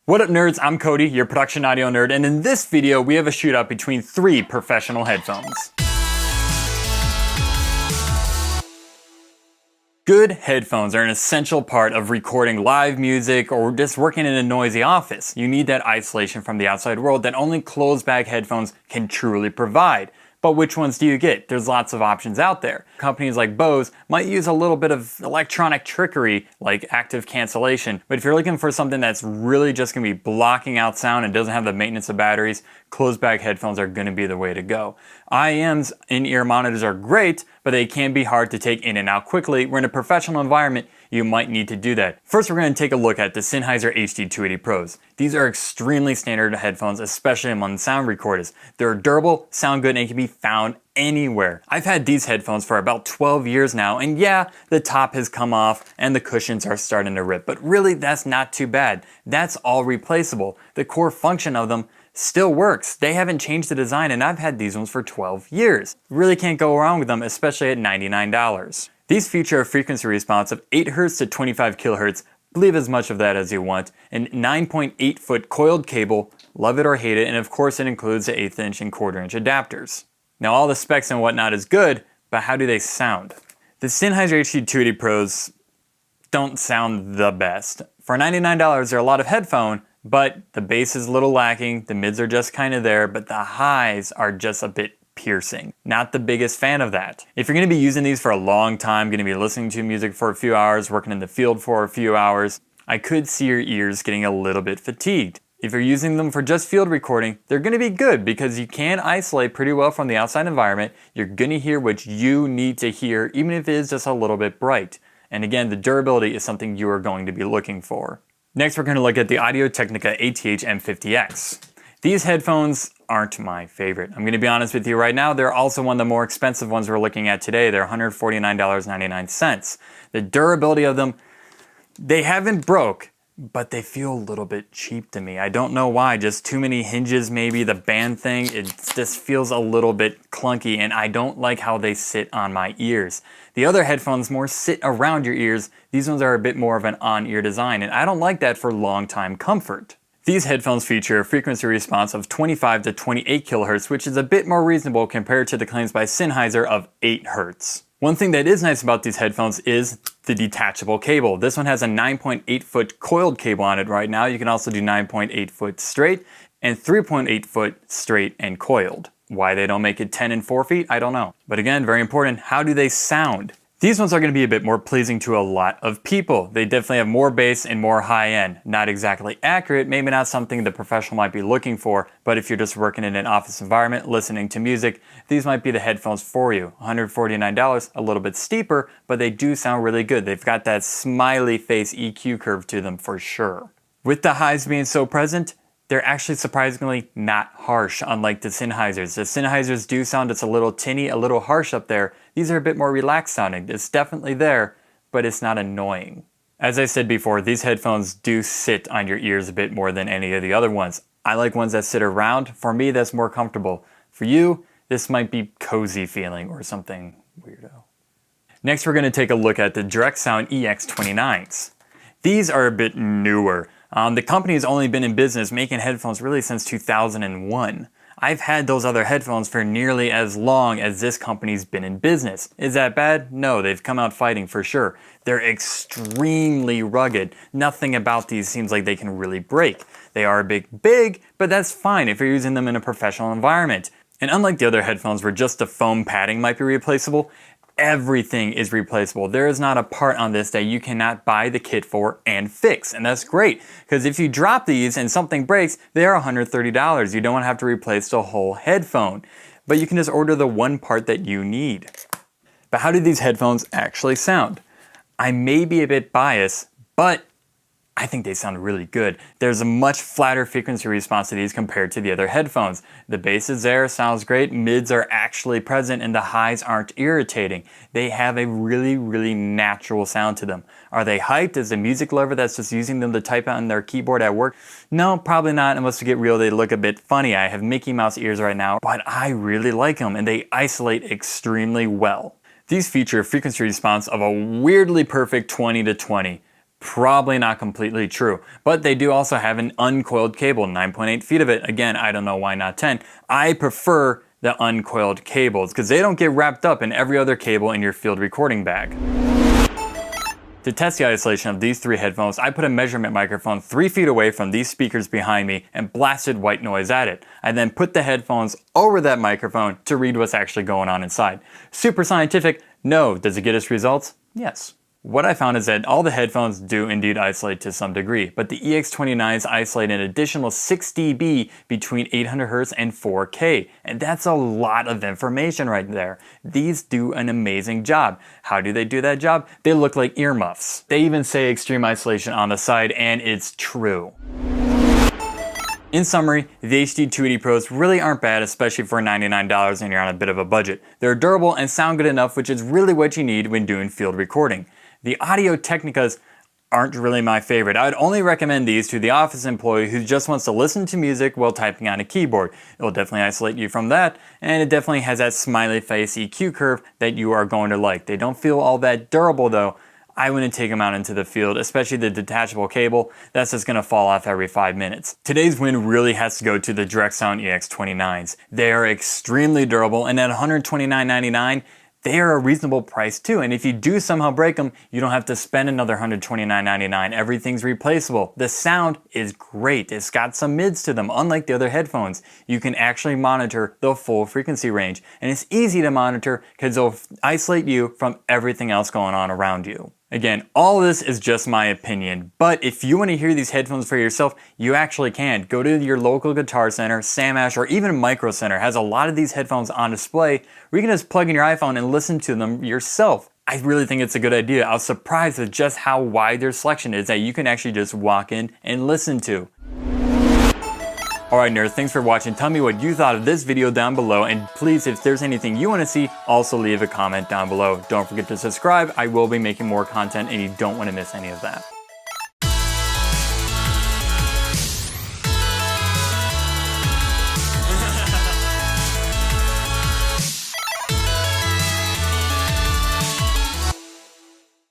What up nerds, I'm Cody, your production audio nerd, and in this video we have a shootout between 3 professional headphones. Good headphones are an essential part of recording live music or just working in a noisy office. You need that isolation from the outside world that only closed bag headphones can truly provide. But which ones do you get? There's lots of options out there. Companies like Bose might use a little bit of electronic trickery like active cancellation, but if you're looking for something that's really just going to be blocking out sound and doesn't have the maintenance of batteries, closed bag headphones are going to be the way to go. IEM's in-ear monitors are great, but they can be hard to take in and out quickly. We're in a professional environment, you might need to do that. First, we're going to take a look at the Sennheiser HD-280 Pros. These are extremely standard headphones, especially among sound recorders. They're durable, sound good, and can be found anywhere. I've had these headphones for about 12 years now, and yeah, the top has come off and the cushions are starting to rip, but really that's not too bad. That's all replaceable. The core function of them still works. They haven't changed the design, and I've had these ones for 12 years. Really can't go wrong with them, especially at $99. These feature a frequency response of 8 Hz to 25 kHz, believe as much of that as you want, and 9.8 foot coiled cable, love it or hate it, and of course it includes the 1/8 inch and 1/4 inch adapters. Now all the specs and whatnot is good, but how do they sound? The Sennheiser HD-280 Pros don't sound the best. For $99 they're a lot of headphone, but the bass is a little lacking, the mids are just kind of there, but the highs are just a bit piercing. Not the biggest fan of that. If you're going to be using these for a long time, going to be listening to music for a few hours, working in the field for a few hours, I could see your ears getting a little bit fatigued. If you're using them for just field recording, they're going to be good because you can isolate pretty well from the outside environment. You're going to hear what you need to hear, even if it is just a little bit bright. And again, the durability is something you are going to be looking for. Next, we're going to look at the Technica ATH-M50X. These headphones aren't my favorite. I'm going to be honest with you right now, they're also one of the more expensive ones we're looking at today. They're $149.99. The durability of them, they haven't broke, but they feel a little bit cheap to me. I don't know why, just too many hinges maybe, the band thing, it just feels a little bit clunky, and I don't like how they sit on my ears. The other headphones more sit around your ears. These ones are a bit more of an on-ear design, and I don't like that for long-time comfort. These headphones feature a frequency response of 25 to 28 kHz, which is a bit more reasonable compared to the claims by Sennheiser of 8 Hz. One thing that is nice about these headphones is the detachable cable. This one has a 9.8 foot coiled cable on it right now. You can also do 9.8 foot straight and 3.8 foot straight and coiled. Why they don't make it 10 and 4 feet, I don't know. But again, very important, how do they sound? These ones are going to be a bit more pleasing to a lot of people. They definitely have more bass and more high end. Not exactly accurate, maybe not something the professional might be looking for, but if you're just working in an office environment, listening to music, these might be the headphones for you. $149, a little bit steeper, but they do sound really good. They've got that smiley face EQ curve to them for sure. With the highs being so present, they're actually surprisingly not harsh, unlike the Sennheisers. The Sennheisers do sound just a little tinny, a little harsh up there. These are a bit more relaxed sounding. It's definitely there, but it's not annoying. As I said before, these headphones do sit on your ears a bit more than any of the other ones. I like ones that sit around. For me, that's more comfortable. For you, this might be cozy feeling or something weirdo. Next, we're going to take a look at the Direct Sound EX29s. These are a bit newer. The company's only been in business making headphones really since 2001. I've had those other headphones for nearly as long as this company's been in business. Is that bad? No, they've come out fighting for sure. They're extremely rugged. Nothing about these seems like they can really break. They are a bit big, but that's fine if you're using them in a professional environment. And unlike the other headphones where just the foam padding might be replaceable, everything is replaceable. There is not a part on this that you cannot buy the kit for and fix, and that's great because if you drop these and something breaks, they are $130. You don't have to replace the whole headphone, but you can just order the one part that you need. But how do these headphones actually sound? I may be a bit biased, but I think they sound really good. There's a much flatter frequency response to these compared to the other headphones. The bass is there, sounds great, mids are actually present, and the highs aren't irritating. They have a really, really natural sound to them. Are they hyped? Is the music lover that's just using them to type on their keyboard at work? No, probably not, unless we get real, they look a bit funny. I have Mickey Mouse ears right now, but I really like them, and they isolate extremely well. These feature a frequency response of a weirdly perfect 20 to 20. probably not completely true. But they do also have an uncoiled cable, 9.8 feet of it. Again, I don't know why not 10. I prefer the uncoiled cables because they don't get wrapped up in every other cable in your field recording bag. To test the isolation of these 3 headphones, I put a measurement microphone 3 feet away from these speakers behind me and blasted white noise at it. I then put the headphones over that microphone to read what's actually going on inside. Super scientific? No. Does it get us results? Yes. What I found is that all the headphones do indeed isolate to some degree, but the EX29s isolate an additional 6 dB between 800 Hz and 4K, and that's a lot of information right there. These do an amazing job. How do they do that job? They look like earmuffs. They even say extreme isolation on the side, and it's true. In summary, the HD-280 Pros really aren't bad, especially for $99 and you're on a bit of a budget. They're durable and sound good enough, which is really what you need when doing field recording. The Audio Technicas aren't really my favorite. I would only recommend these to the office employee who just wants to listen to music while typing on a keyboard. It will definitely isolate you from that, and it definitely has that smiley face EQ curve that you are going to like. They don't feel all that durable though. I wouldn't take them out into the field, especially the detachable cable. That's just gonna fall off every 5 minutes. Today's win really has to go to the Direct Sound EX29s. They are extremely durable, and at $129.99, they are a reasonable price too, and if you do somehow break them, you don't have to spend another $129.99. Everything's replaceable. The sound is great. It's got some mids to them, unlike the other headphones. You can actually monitor the full frequency range, and it's easy to monitor because they'll isolate you from everything else going on around you. Again, all of this is just my opinion, but if you want to hear these headphones for yourself, you actually can. Go to your local Guitar Center, Sam Ash, or even Micro Center has a lot of these headphones on display where you can just plug in your iPhone and listen to them yourself. I really think it's a good idea. I was surprised at just how wide their selection is that you can actually just walk in and listen to. Alright nerds, thanks for watching. Tell me what you thought of this video down below, and please, if there's anything you want to see, also leave a comment down below. Don't forget to subscribe. I will be making more content and you don't want to miss any of that.